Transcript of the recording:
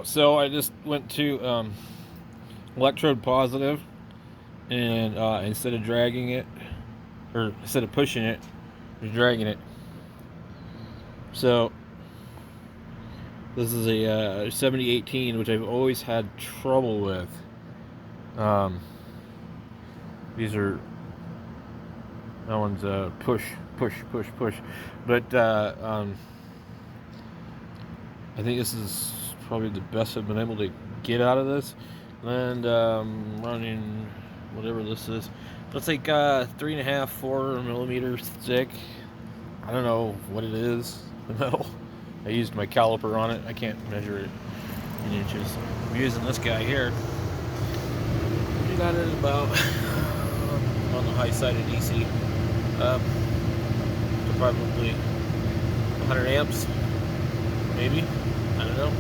So I just went to electrode positive, and instead of dragging it, or instead of pushing it, just dragging it. So this is a 7018, which I've always had trouble with. These are, that one's push, but I think this is probably the best I've been able to get out of this. And running whatever this is, let's like 3.5, 4 millimeters thick. I don't know what it is. The metal. I used my caliper on it. I can't measure it in inches. I'm using this guy here. We got it about on the high side of DC. So probably 100 amps, maybe. I don't know.